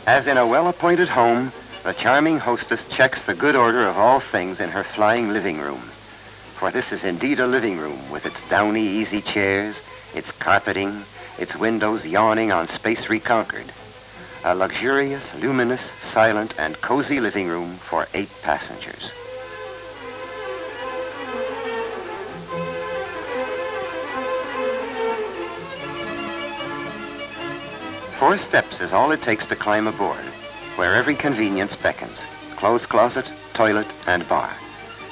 As in a well-appointed home, the charming hostess checks the good order of all things in her flying living room. For this is indeed a living room with its downy easy chairs, its carpeting, its windows yawning on space reconquered. A luxurious, luminous, silent, and cozy living room for 8 passengers. Four steps is all it takes to climb aboard, where every convenience beckons: clothes closet, toilet, and bar.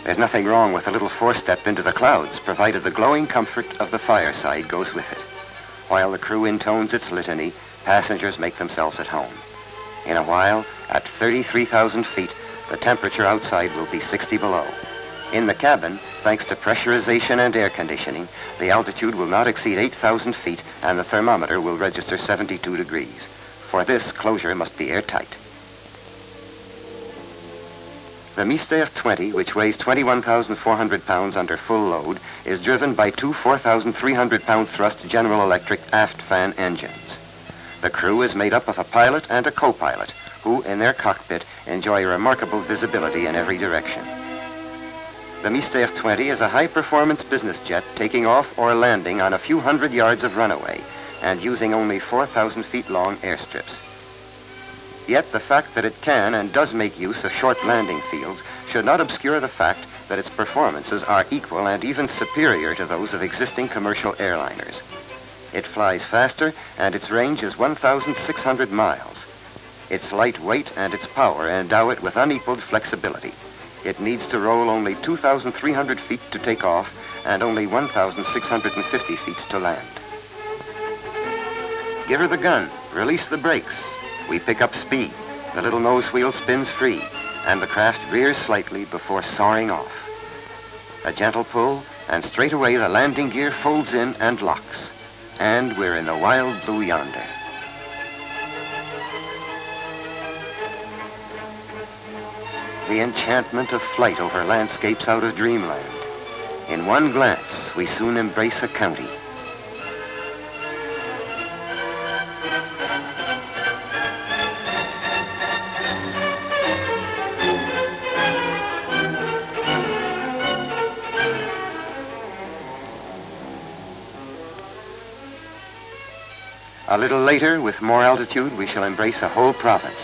There's nothing wrong with a little 4-step into the clouds, provided the glowing comfort of the fireside goes with it. While the crew intones its litany, passengers make themselves at home. In a while, at 33,000 feet, the temperature outside will be 60 below. In the cabin, thanks to pressurization and air conditioning, the altitude will not exceed 8,000 feet, and the thermometer will register 72 degrees. For this, closure must be airtight. The Mystère 20, which weighs 21,400 pounds under full load, is driven by 2 4,300-pound thrust General Electric aft fan engines. The crew is made up of a pilot and a co-pilot, who, in their cockpit, enjoy remarkable visibility in every direction. The Mystère 20 is a high-performance business jet taking off or landing on a few hundred yards of runway and using only 4,000 feet long airstrips. Yet the fact that it can and does make use of short landing fields should not obscure the fact that its performances are equal and even superior to those of existing commercial airliners. It flies faster, and its range is 1,600 miles. Its light weight and its power endow it with unequaled flexibility. It needs to roll only 2,300 feet to take off and only 1,650 feet to land. Give her the gun, release the brakes. We pick up speed, the little nose wheel spins free, and the craft rears slightly before soaring off. A gentle pull, and straight away the landing gear folds in and locks. And we're in the wild blue yonder. The enchantment of flight over landscapes out of dreamland. In one glance, we soon embrace a county. A little later, with more altitude, we shall embrace a whole province.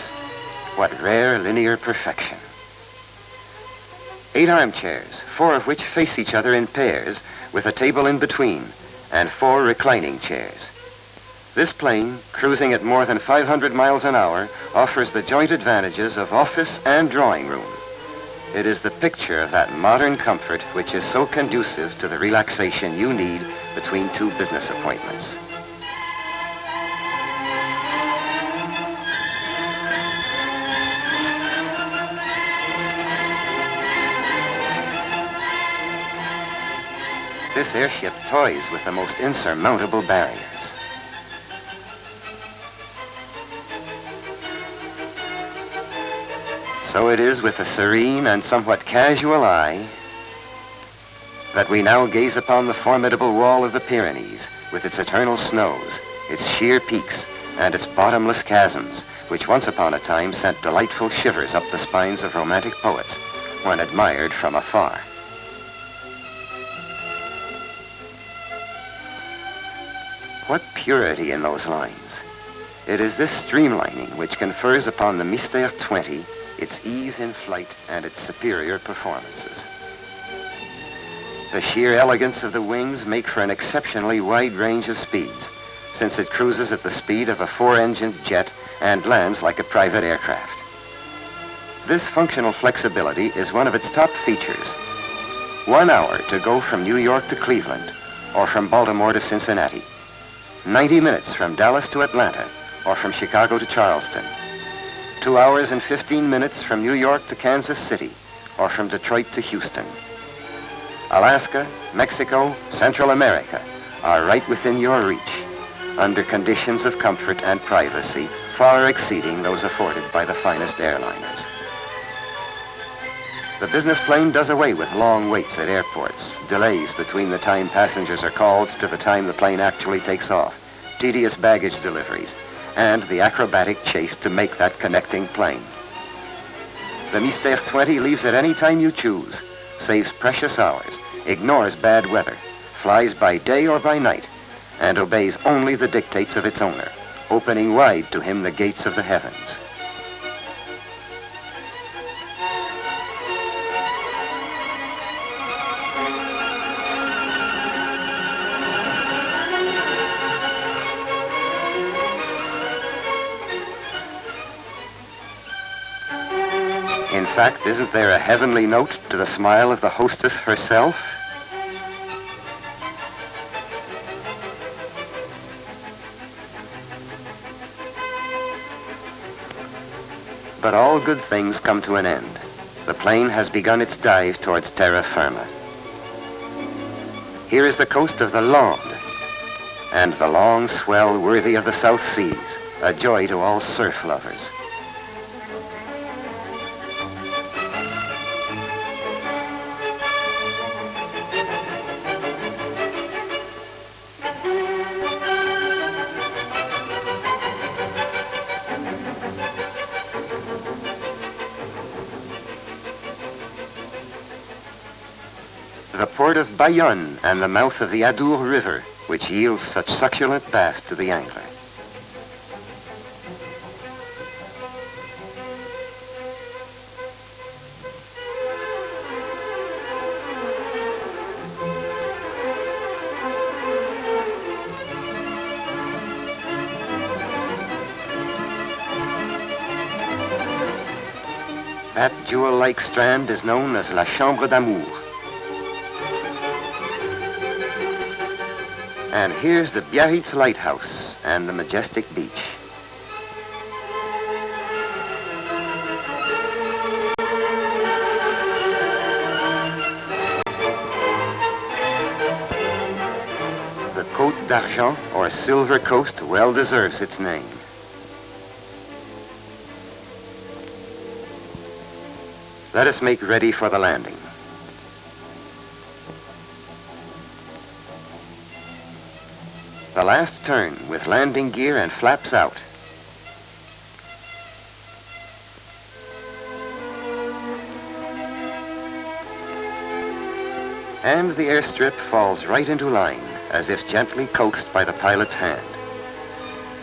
What rare linear perfection. 8 armchairs, 4 of which face each other in pairs, with a table in between, and 4 reclining chairs. This plane, cruising at more than 500 miles an hour, offers the joint advantages of office and drawing room. It is the picture of that modern comfort which is so conducive to the relaxation you need between 2 business appointments. This airship toys with the most insurmountable barriers. So it is with a serene and somewhat casual eye that we now gaze upon the formidable wall of the Pyrenees, with its eternal snows, its sheer peaks, and its bottomless chasms, which once upon a time sent delightful shivers up the spines of romantic poets when admired from afar. What purity in those lines! It is this streamlining which confers upon the Mystère 20 its ease in flight and its superior performances. The sheer elegance of the wings make for an exceptionally wide range of speeds, since it cruises at the speed of a 4-engined jet and lands like a private aircraft. This functional flexibility is one of its top features. 1 hour to go from New York to Cleveland, or from Baltimore to Cincinnati. 90 minutes from Dallas to Atlanta, or from Chicago to Charleston. 2 hours and 15 minutes from New York to Kansas City, or from Detroit to Houston. Alaska, Mexico, Central America are right within your reach, under conditions of comfort and privacy far exceeding those afforded by the finest airliners. The business plane does away with long waits at airports, delays between the time passengers are called to the time the plane actually takes off, tedious baggage deliveries, and the acrobatic chase to make that connecting plane. The Mystère 20 leaves at any time you choose, saves precious hours, ignores bad weather, flies by day or by night, and obeys only the dictates of its owner, opening wide to him the gates of the heavens. In fact, isn't there a heavenly note to the smile of the hostess herself? But all good things come to an end. The plane has begun its dive towards terra firma. Here is the coast of the Landes, and the long swell worthy of the South Seas, a joy to all surf lovers. The port of Bayonne and the mouth of the Adour River, which yields such succulent bass to the angler. That jewel-like strand is known as La Chambre d'Amour. And here's the Biarritz Lighthouse and the majestic beach. The Côte d'Argent, or Silver Coast, well deserves its name. Let us make ready for the landing. The last turn with landing gear and flaps out. And the airstrip falls right into line, as if gently coaxed by the pilot's hand.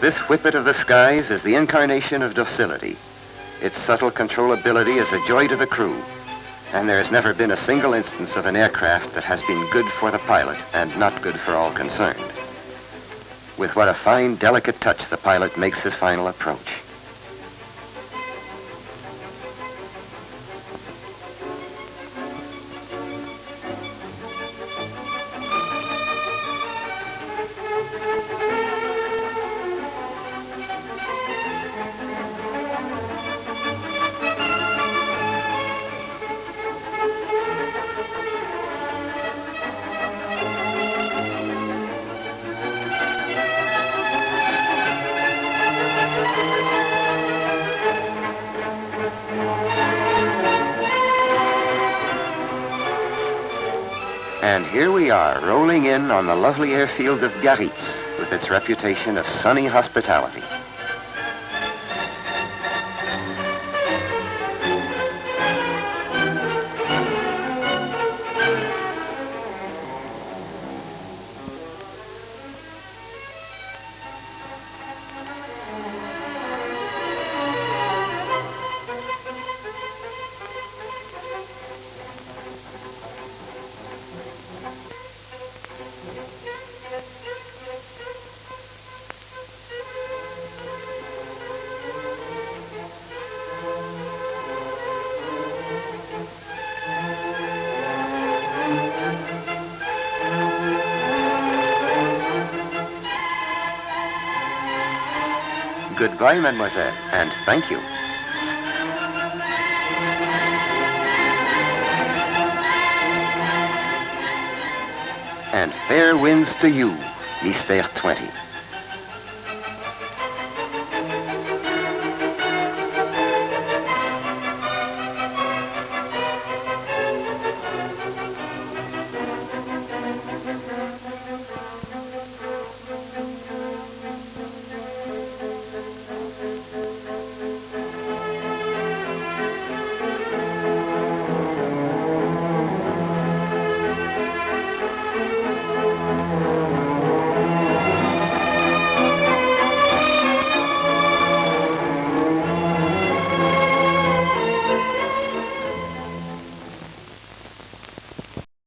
This whippet of the skies is the incarnation of docility. Its subtle controllability is a joy to the crew, and there has never been a single instance of an aircraft that has been good for the pilot and not good for all concerned. With what a fine, delicate touch the pilot makes his final approach. And here we are, rolling in on the lovely airfield of Biarritz, with its reputation of sunny hospitality. Goodbye, mademoiselle, and thank you. And fair winds to you, Mystère 20.